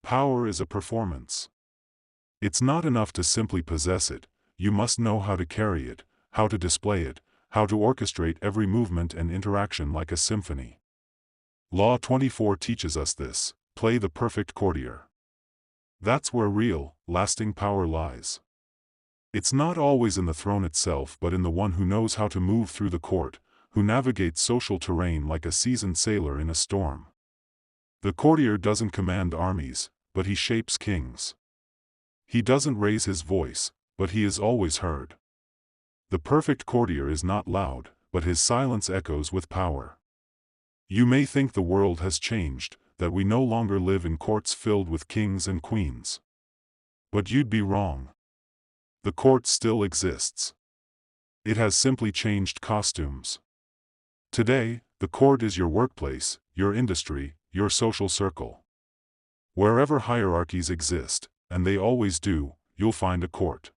Power is a performance. It's not enough to simply possess it, you must know how to carry it, how to display it, how to orchestrate every movement and interaction like a symphony. Law 24 teaches us this: play the perfect courtier. That's where real, lasting power lies. It's not always in the throne itself but in the one who knows how to move through the court, who navigates social terrain like a seasoned sailor in a storm. The courtier doesn't command armies, but he shapes kings. He doesn't raise his voice, but he is always heard. The perfect courtier is not loud, but his silence echoes with power. You may think the world has changed, that we no longer live in courts filled with kings and queens. But you'd be wrong. The court still exists. It has simply changed costumes. Today, the court is your workplace, your industry, your social circle. Wherever hierarchies exist, and they always do, you'll find a court.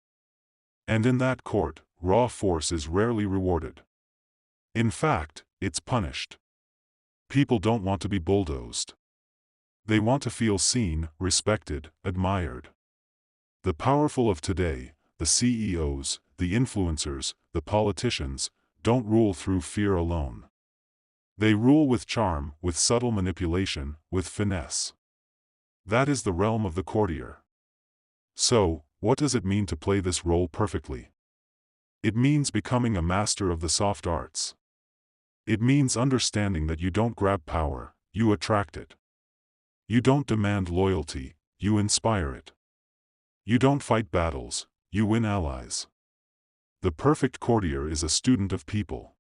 And in that court, raw force is rarely rewarded. In fact, it's punished. People don't want to be bulldozed. They want to feel seen, respected, admired. The powerful of today, the CEOs, the influencers, the politicians, don't rule through fear alone. They rule with charm, with subtle manipulation, with finesse. That is the realm of the courtier. So, what does it mean to play this role perfectly? It means becoming a master of the soft arts. It means understanding that you don't grab power, you attract it. You don't demand loyalty, you inspire it. You don't fight battles, you win allies. The perfect courtier is a student of people.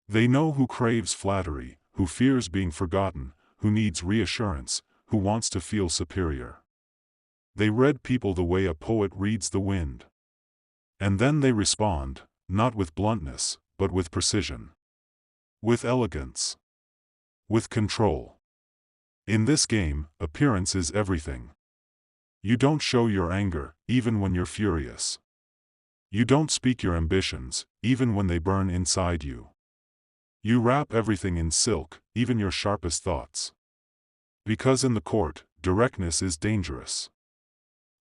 They know who craves flattery, who fears being forgotten, who needs reassurance, who wants to feel superior. They read people the way a poet reads the wind. And then they respond, not with bluntness, but with precision. With elegance. With control. In this game, appearance is everything. You don't show your anger, even when you're furious. You don't speak your ambitions, even when they burn inside you. You wrap everything in silk, even your sharpest thoughts. Because in the court, directness is dangerous.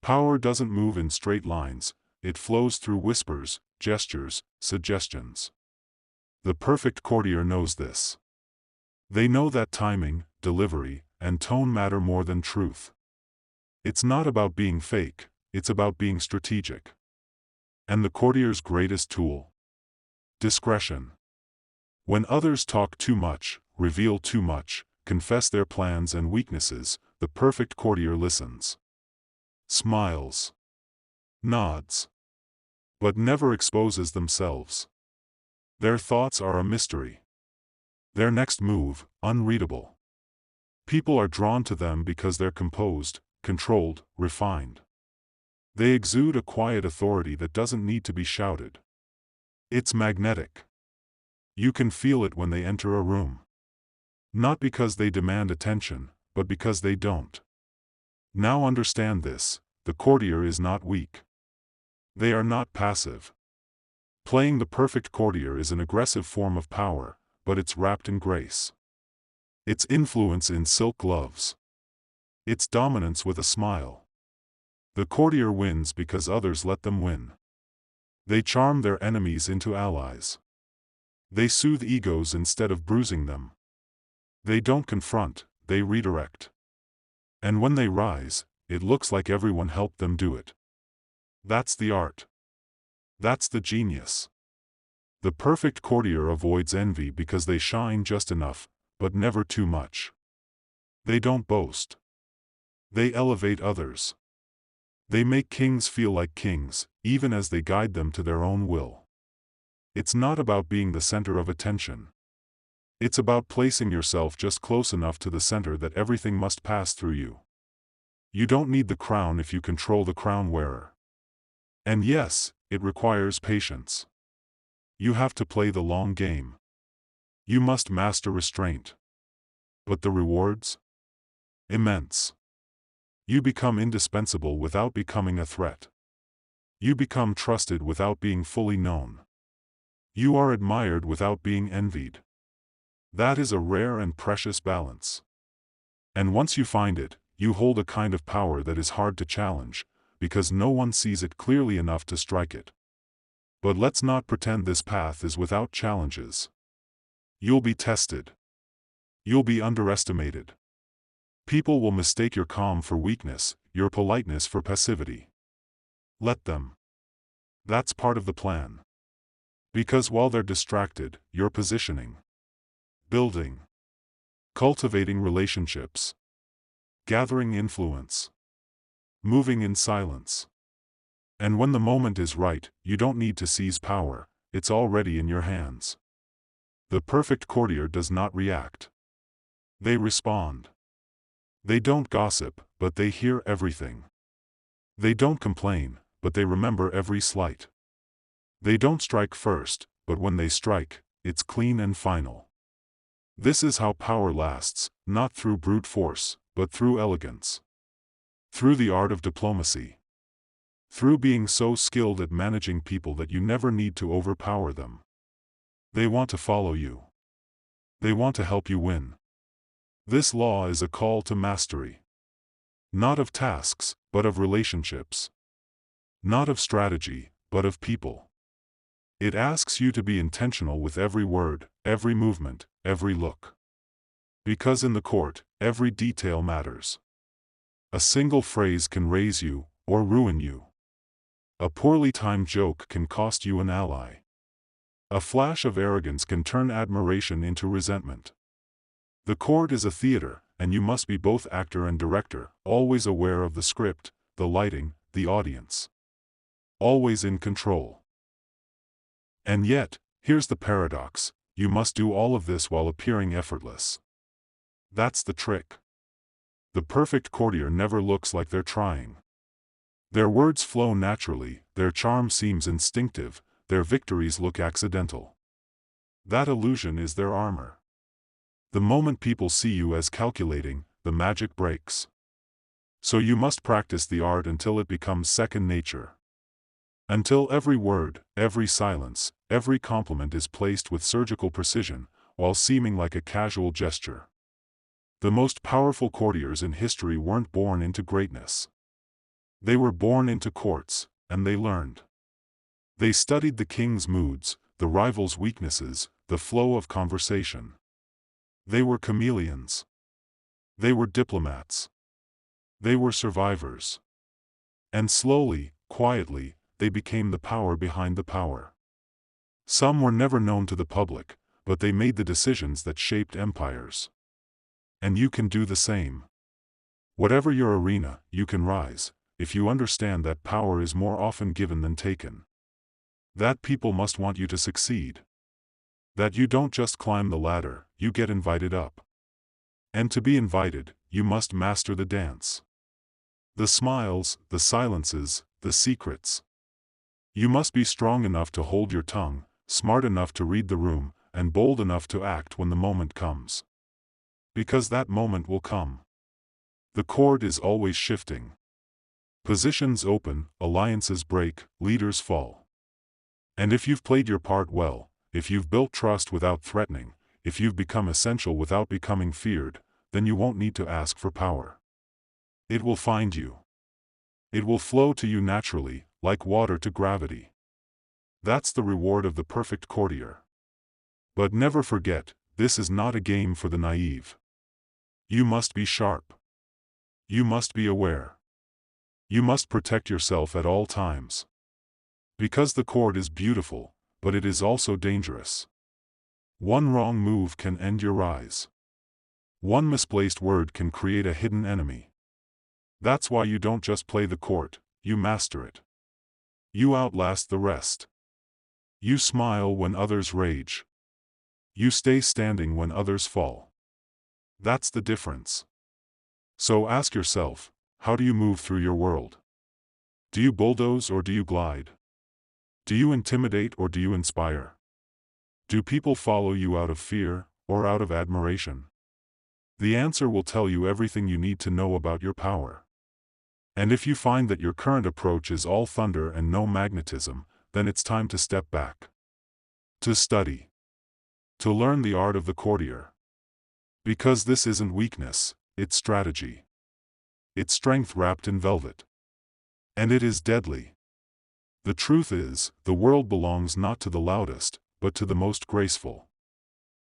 Power doesn't move in straight lines, it flows through whispers, gestures, suggestions. The perfect courtier knows this. They know that timing, delivery, and tone matter more than truth. It's not about being fake, it's about being strategic. And the courtier's greatest tool? Discretion. When others talk too much, reveal too much, confess their plans and weaknesses, the perfect courtier listens. Smiles. Nods. But never exposes themselves. Their thoughts are a mystery. Their next move, unreadable. People are drawn to them because they're composed, controlled, refined. They exude a quiet authority that doesn't need to be shouted. It's magnetic. You can feel it when they enter a room. Not because they demand attention, but because they don't. Now understand this, the courtier is not weak. They are not passive. Playing the perfect courtier is an aggressive form of power, but it's wrapped in grace. It's influence in silk gloves. It's dominance with a smile. The courtier wins because others let them win. They charm their enemies into allies. They soothe egos instead of bruising them. They don't confront, they redirect. And when they rise, it looks like everyone helped them do it. That's the art. That's the genius. The perfect courtier avoids envy because they shine just enough, but never too much. They don't boast. They elevate others. They make kings feel like kings, even as they guide them to their own will. It's not about being the center of attention. It's about placing yourself just close enough to the center that everything must pass through you. You don't need the crown if you control the crown wearer. And yes, it requires patience. You have to play the long game. You must master restraint. But the rewards? Immense. You become indispensable without becoming a threat. You become trusted without being fully known. You are admired without being envied. That is a rare and precious balance. And once you find it, you hold a kind of power that is hard to challenge, because no one sees it clearly enough to strike it. But let's not pretend this path is without challenges. You'll be tested. You'll be underestimated. People will mistake your calm for weakness, your politeness for passivity. Let them. That's part of the plan. Because while they're distracted, you're positioning, building, cultivating relationships, gathering influence, moving in silence. And when the moment is right, you don't need to seize power, it's already in your hands. The perfect courtier does not react. They respond. They don't gossip, but they hear everything. They don't complain, but they remember every slight. They don't strike first, but when they strike, it's clean and final. This is how power lasts, not through brute force, but through elegance. Through the art of diplomacy. Through being so skilled at managing people that you never need to overpower them. They want to follow you. They want to help you win. This law is a call to mastery. Not of tasks, but of relationships. Not of strategy, but of people. It asks you to be intentional with every word, every movement, every look. Because in the court, every detail matters. A single phrase can raise you, or ruin you. A poorly timed joke can cost you an ally. A flash of arrogance can turn admiration into resentment. The court is a theater, and you must be both actor and director, always aware of the script, the lighting, the audience. Always in control. And yet, here's the paradox, you must do all of this while appearing effortless. That's the trick. The perfect courtier never looks like they're trying. Their words flow naturally, their charm seems instinctive, their victories look accidental. That illusion is their armor. The moment people see you as calculating, the magic breaks. So you must practice the art until it becomes second nature. Until every word, every silence, every compliment is placed with surgical precision, while seeming like a casual gesture. The most powerful courtiers in history weren't born into greatness. They were born into courts, and they learned. They studied the king's moods, the rival's weaknesses, the flow of conversation. They were chameleons. They were diplomats. They were survivors. And slowly, quietly, they became the power behind the power. Some were never known to the public, but they made the decisions that shaped empires. And you can do the same. Whatever your arena, you can rise, if you understand that power is more often given than taken. That people must want you to succeed. That you don't just climb the ladder, you get invited up. And to be invited, you must master the dance. The smiles, the silences, the secrets. You must be strong enough to hold your tongue, smart enough to read the room, and bold enough to act when the moment comes. Because that moment will come. The chord is always shifting. Positions open, alliances break, leaders fall. And if you've played your part well, if you've built trust without threatening, if you've become essential without becoming feared, then you won't need to ask for power. It will find you. It will flow to you naturally, like water to gravity. That's the reward of the perfect courtier. But never forget, this is not a game for the naive. You must be sharp. You must be aware. You must protect yourself at all times. Because the court is beautiful, but it is also dangerous. One wrong move can end your rise. One misplaced word can create a hidden enemy. That's why you don't just play the court, you master it. You outlast the rest. You smile when others rage. You stay standing when others fall. That's the difference. So ask yourself, how do you move through your world? Do you bulldoze or do you glide? Do you intimidate or do you inspire? Do people follow you out of fear, or out of admiration? The answer will tell you everything you need to know about your power. And if you find that your current approach is all thunder and no magnetism, then it's time to step back. To study. To learn the art of the courtier. Because this isn't weakness, it's strategy. Its strength wrapped in velvet. And it is deadly. The truth is, the world belongs not to the loudest, but to the most graceful.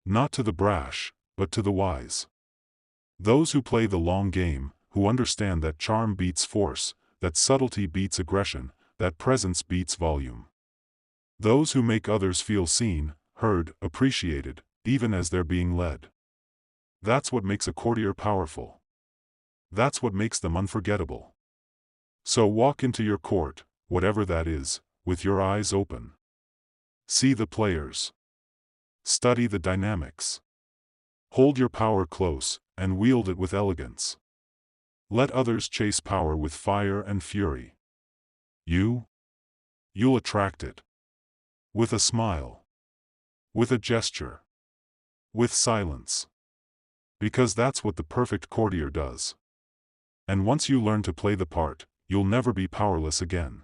Not to the brash, but to the wise. Those who play the long game, who understand that charm beats force, that subtlety beats aggression, that presence beats volume. Those who make others feel seen, heard, appreciated, even as they're being led. That's what makes a courtier powerful. That's what makes them unforgettable. So walk into your court, whatever that is, with your eyes open. See the players. Study the dynamics. Hold your power close, and wield it with elegance. Let others chase power with fire and fury. You'll attract it. With a smile. With a gesture. With silence. Because that's what the perfect courtier does. And once you learn to play the part, you'll never be powerless again.